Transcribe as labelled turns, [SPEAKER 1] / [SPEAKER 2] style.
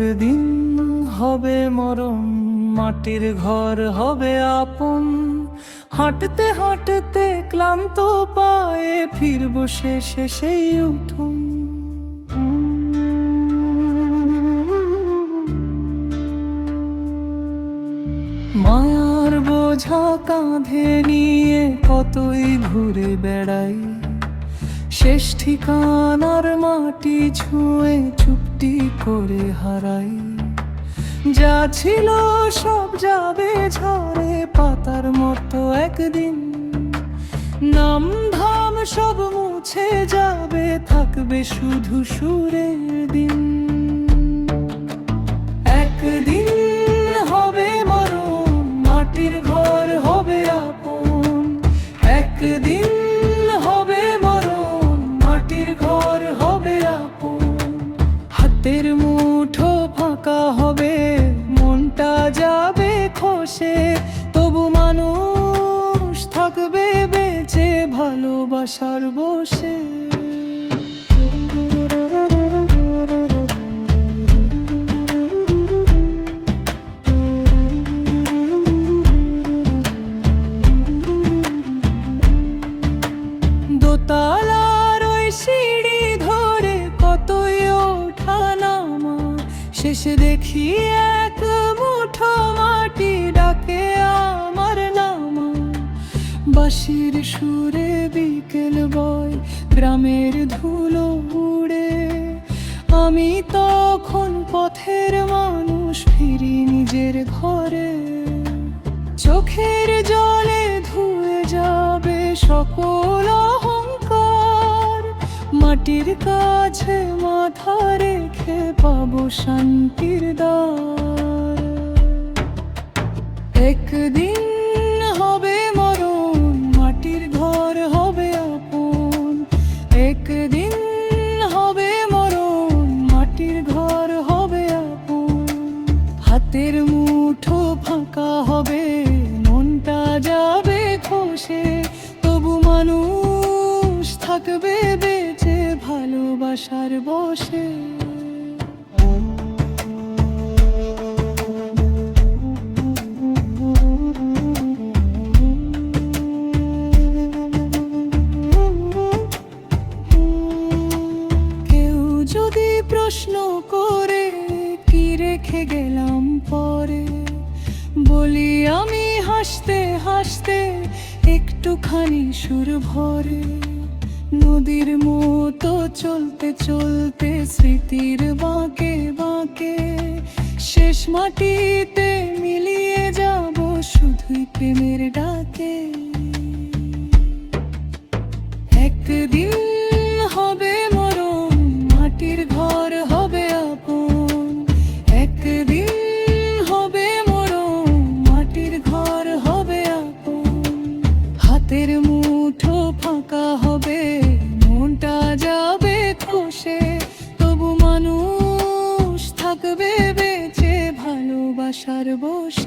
[SPEAKER 1] একদিন হবে মরণ, মাটির ঘর হবে আপন। হাঁটতে হাঁটতে ক্লান্ত পায়ে ফিরবো শেষে সেই উঠোন। মায়ার বোঝা কাঁধে নিয়ে কতই ঘুরে বেড়াই, শেষ ঠিকানার মাটি ছুঁয়ে চুপটি করে হারাই। যা ছিল সব যাবে ঝরে পাতার মতো একদিন, নাম ধাম সব মুছে যাবে, থাকবে শুধু সুরের দিন। একদিন হবে মরণ, মাটির ঘর হবে আপন। একদিন হবে মরণ, মাটির ঘর হবে আপন। হাতের মুঠো ফাঁকা হবে, মনটা যাবে খসে, তবু মানুষ থাকবে বেঁচে ভালোবাসার বসে। দোতলার ওই সিঁড়ি ধরে কতই ওঠা নামা, শেষে দেখি এক মুঠো মাটি ডাকে আমার নামা। বাঁশির সুরে বিকেল বয়, গ্রামের ধুলো উড়ে, আমি তখন পথের মানুষ ফিরি নিজের ঘরে। চোখের জলে ধুয়ে যাবে সকল অহংকার, মাটির কাছে মাথা রেখে পাবো শান্তির দ্বার। একদিন হবে মরণ, মাটির ঘর হবে আপন। একদিন হবে মরণ, মাটির ঘর হবে আপন। হাতের মুঠো ফাঁকা হবে, মনটা যাবে খসে, তবু মানুষ থাকবে বেঁচে ভালোবাসার বসে। কেউ যদি প্রশ্ন করে কি রেখে গেলাম পরে, বলি আমি হাসতে হাসতে একটুখানি সুর ভরে। নদীর মতো চলতে চলতে স্মৃতির বাঁকে বাঁকে, শেষ মাটিতে মিলিয়ে যাব শুধুই প্রেমের ডাকে। একদিন হবে মরণ, মাটির ঘর হবে আপন। একদিন হবে মরণ, মাটির ঘর হবে আপন। হাতের মুঠো ফাঁকা হবে, মনটা যাবে খসে, তবু মানুষ থাকবে বেঁচে ভালোবাসার বসে।